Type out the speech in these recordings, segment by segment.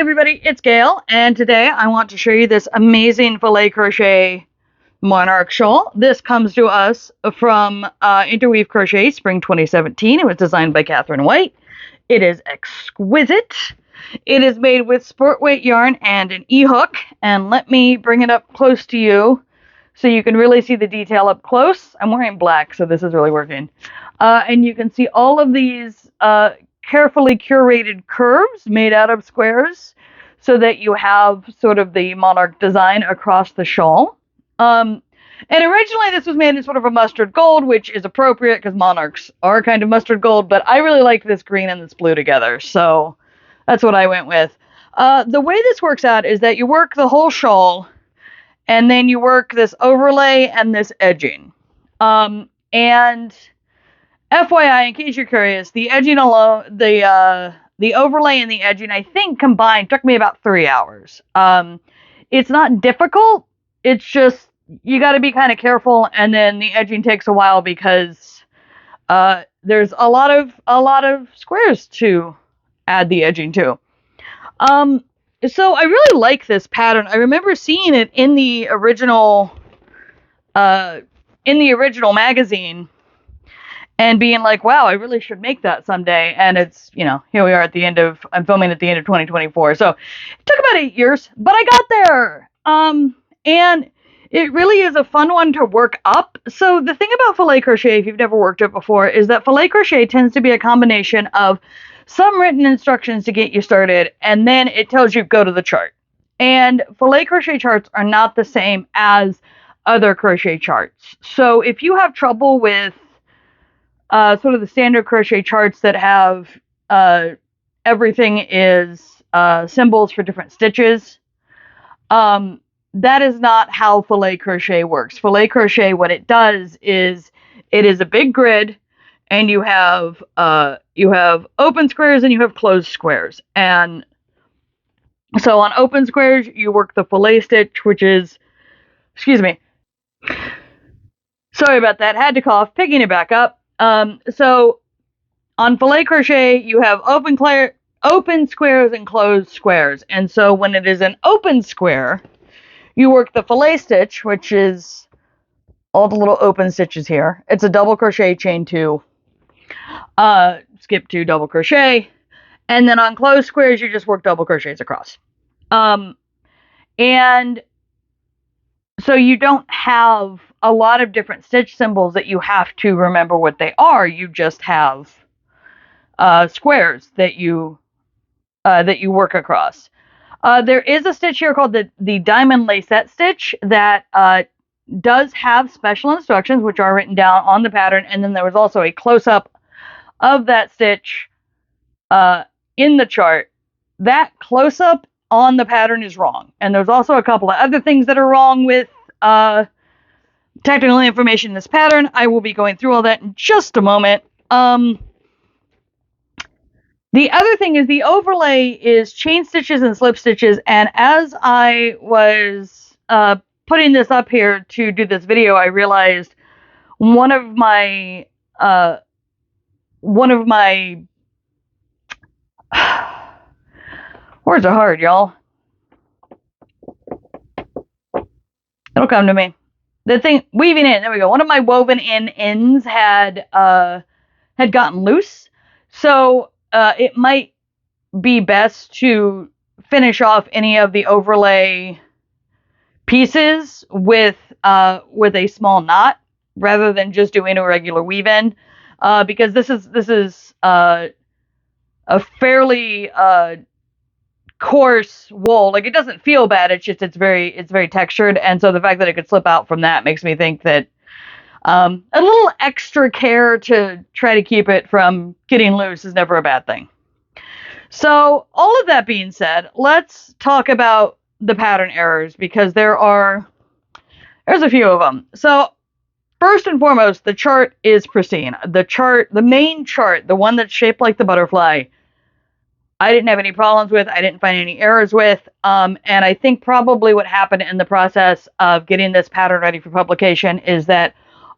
everybody, it's Gail, and today I want to show you this amazing Filet Crochet Monarch Shawl. This comes to us from Interweave Crochet, Spring 2017. It was designed by Catherine White. It is exquisite. It is made with sport weight yarn and an E-hook, and let me bring it up close to you so you can really see the detail up close. I'm wearing black, so this is really working. And you can see all of these carefully curated curves made out of squares so that you have sort of the monarch design across the shawl. And originally this was made in sort of a mustard gold, which is appropriate because monarchs are kind of mustard gold, but I really like this green and this blue together, so that's what I went with. The way this works out is that you work the whole shawl and then you work this overlay and this edging. And FYI, in case you're curious, the edging alone, the overlay and the edging, I think combined took me about 3 hours. It's not difficult. It's just you got to be kind of careful, and then the edging takes a while because there's a lot of squares to add the edging to. So I really like this pattern. I remember seeing it in the original magazine and being like, wow, I really should make that someday. And it's, you know, here we are at the end of, I'm filming at the end of 2024. So it took about 8 years, but I got there. And it really is a fun one to work up. So the thing about filet crochet, if you've never worked it before, is that filet crochet tends to be a combination of some written instructions to get you started, and then it tells you go to the chart. And filet crochet charts are not the same as other crochet charts. So if you have trouble with sort of the standard crochet charts that have everything is symbols for different stitches, that is not how filet crochet works. Filet crochet, what it does is it is a big grid, and you have open squares and you have closed squares. And so on open squares, you work the filet stitch, which is, excuse me, sorry about that, had to cough, picking it back up. So on filet crochet, you have open squares and closed squares. And so when it is an open square, you work the filet stitch, which is all the little open stitches here. It's a double crochet, chain 2, skip 2, double crochet. And then on closed squares, you just work double crochets across. And so you don't have a lot of different stitch symbols that you have to remember what they are. You just have squares that you work across. There is a stitch here called the diamond lacette stitch that does have special instructions, which are written down on the pattern. And then there was also a close-up of that stitch in the chart. That close-up on the pattern is wrong. And there's also a couple of other things that are wrong with technical information in this pattern. I will be going through all that in just a moment. The other thing is the overlay is chain stitches and slip stitches. And as I was putting this up here to do this video, I realized one of my words are hard, y'all. It'll come to me. The thing weaving in, there we go. One of my woven in ends had gotten loose, so it might be best to finish off any of the overlay pieces with a small knot rather than just doing a regular weave in, because this is a fairly coarse wool. Like, it doesn't feel bad, it's just it's very textured, and so the fact that it could slip out from that makes me think that a little extra care to try to keep it from getting loose is never a bad thing. So all of that being said, let's talk about the pattern errors, because there's a few of them. So first and foremost, the chart is pristine. The main chart, the one that's shaped like the butterfly, I didn't have any problems with. I didn't find any errors with. And I think probably what happened in the process of getting this pattern ready for publication is that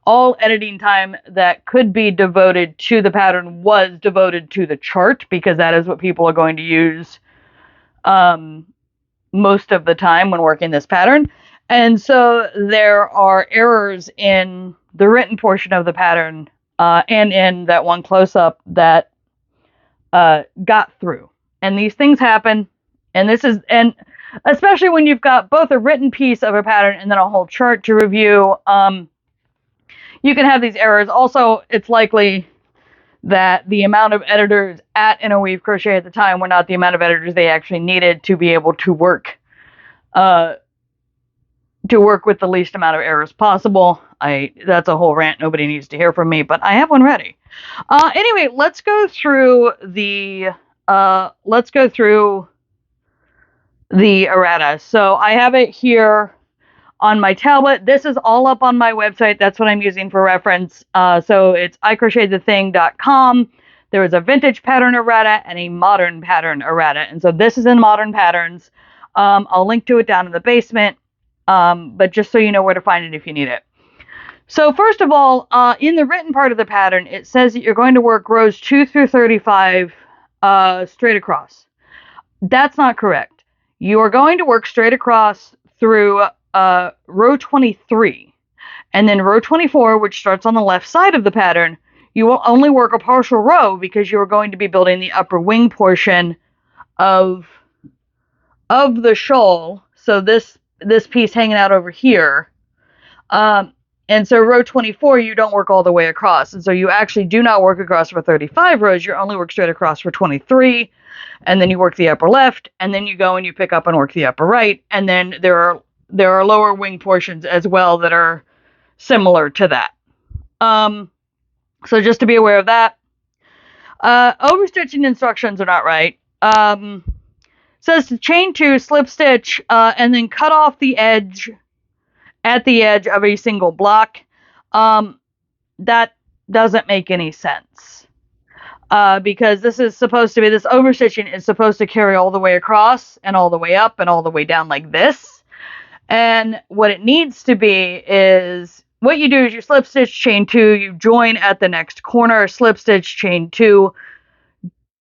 all editing time that could be devoted to the pattern was devoted to the chart, because that is what people are going to use most of the time when working this pattern. And so there are errors in the written portion of the pattern and in that one close-up that got through. And these things happen. And especially when you've got both a written piece of a pattern and then a whole chart to review, you can have these errors. Also, it's likely that the amount of editors at Interweave Crochet at the time were not the amount of editors they actually needed to be able to work with the least amount of errors possible. That's a whole rant nobody needs to hear from me, but I have one ready. Anyway, let's go through the errata. So I have it here on my tablet. This is all up on my website. That's what I'm using for reference. So it's icrochetedthething.com. There is a vintage pattern errata and a modern pattern errata. And so this is in modern patterns. I'll link to it down in the basement. But just so you know where to find it if you need it. So first of all, in the written part of the pattern, it says that you're going to work rows 2 through 35 straight across. That's not correct. You are going to work straight across through row 23. And then row 24, which starts on the left side of the pattern, you will only work a partial row because you are going to be building the upper wing portion of the shawl. So this piece hanging out over here. And so row 24, you don't work all the way across. And so you actually do not work across for 35 rows. You only work straight across for 23. And then you work the upper left. And then you go and you pick up and work the upper right. And then there are lower wing portions as well that are similar to that. So just to be aware of that. Overstitching instructions are not right. Says to chain 2, slip stitch, and then cut off the edge at the edge of a single block. That doesn't make any sense. Because this overstitching is supposed to carry all the way across and all the way up and all the way down like this. And what it needs to be is, what you do is you slip stitch, chain 2, you join at the next corner, slip stitch, chain 2,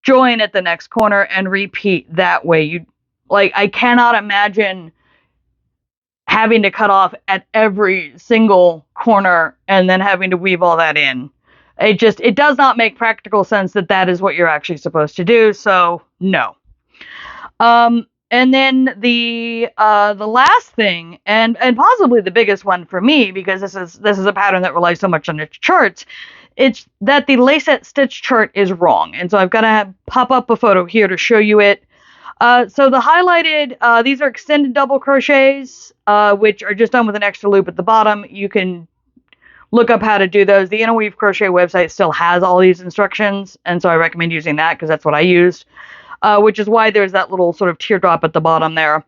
join at the next corner, and repeat that way. I cannot imagine having to cut off at every single corner and then having to weave all that in. It does not make practical sense that is what you're actually supposed to do. So no. And then the last thing, and possibly the biggest one for me, because this is a pattern that relies so much on its charts, it's that the lacet stitch chart is wrong. And so I've got to pop up a photo here to show you it. So the highlighted, these are extended double crochets, which are just done with an extra loop at the bottom. You can look up how to do those. The Interweave Crochet website still has all these instructions, and so I recommend using that because that's what I used, which is why there's that little sort of teardrop at the bottom there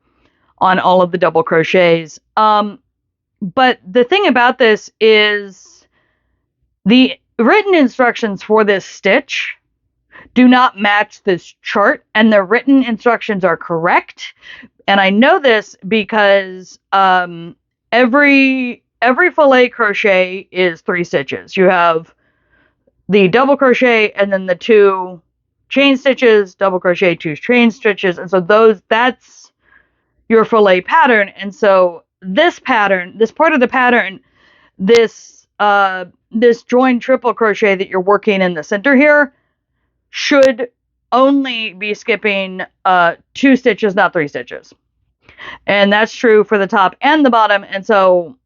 on all of the double crochets. But the thing about this is the written instructions for this stitch do not match this chart, and the written instructions are correct. And I know this because every filet crochet is 3 stitches. You have the double crochet and then the 2 chain stitches, double crochet, 2 chain stitches, and so that's your filet pattern. And so this pattern, this part of the pattern, this joined triple crochet that you're working in the center here, should only be skipping 2 stitches, not 3 stitches. And that's true for the top and the bottom. And so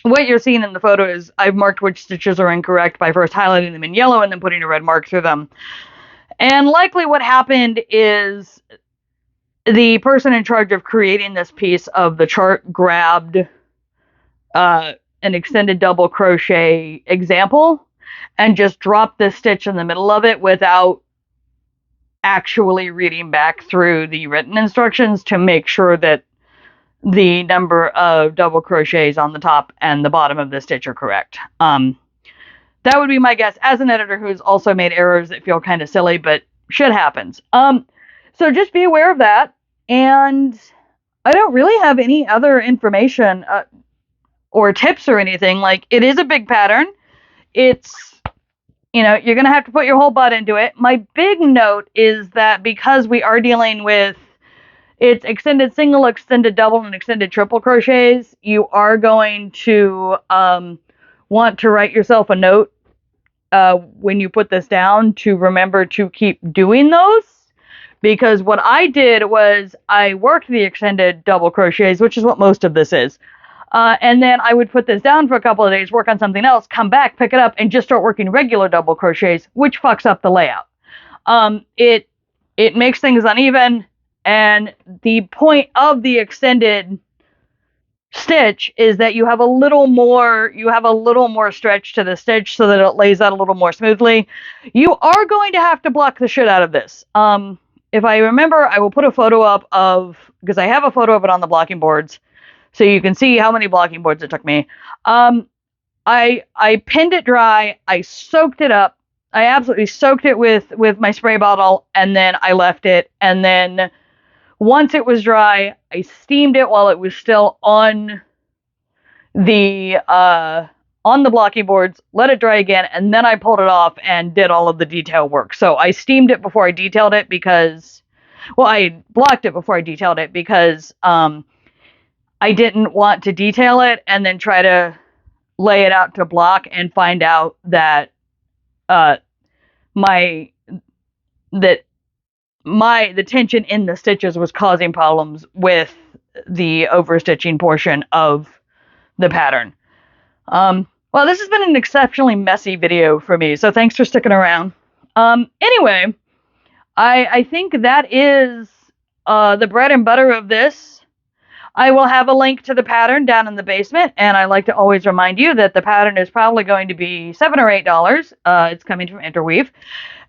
what you're seeing in the photo is I've marked which stitches are incorrect by first highlighting them in yellow and then putting a red mark through them. And likely what happened is the person in charge of creating this piece of the chart grabbed an extended double crochet example and just dropped this stitch in the middle of it without actually reading back through the written instructions to make sure that the number of double crochets on the top and the bottom of the stitch are correct. That would be my guess as an editor who's also made errors that feel kind of silly, but shit happens. So just be aware of that. And I don't really have any other information or tips or anything. Like, it is a big pattern. It's, you're going to have to put your whole butt into it. My big note is that because we are dealing with it's extended single, extended double, and extended triple crochets, you are going to want to write yourself a note when you put this down to remember to keep doing those. Because what I did was I worked the extended double crochets, which is what most of this is. And then I would put this down for a couple of days, work on something else, come back, pick it up, and just start working regular double crochets, which fucks up the layout. It makes things uneven, and the point of the extended stitch is that you have a little more stretch to the stitch so that it lays out a little more smoothly. You are going to have to block the shit out of this. If I remember, I will put a photo up of, because I have a photo of it on the blocking boards, so you can see how many blocking boards it took me. I pinned it dry, I soaked it up, I absolutely soaked it with my spray bottle, and then I left it, and then once it was dry, I steamed it while it was still on the blocking boards, let it dry again, and then I pulled it off and did all of the detail work. So I steamed it before I detailed it because, well, I blocked it before I detailed it because I didn't want to detail it and then try to lay it out to block and find out that the tension in the stitches was causing problems with the overstitching portion of the pattern. Well, this has been an exceptionally messy video for me, so thanks for sticking around. Anyway, I think that is the bread and butter of this. I will have a link to the pattern down in the basement, and I like to always remind you that the pattern is probably going to be $7 or $8. It's coming from Interweave.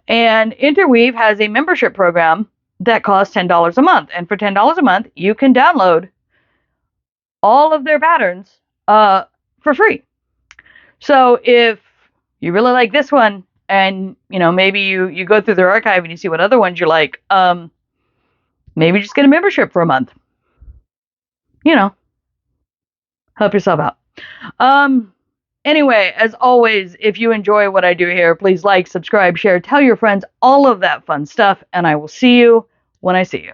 And Interweave has a membership program that costs $10 a month. And for $10 a month, you can download all of their patterns for free. So if you really like this one, and maybe you go through their archive and you see what other ones you like, maybe just get a membership for a month. Help yourself out. Anyway, as always, if you enjoy what I do here, please like, subscribe, share, tell your friends, all of that fun stuff, and I will see you when I see you.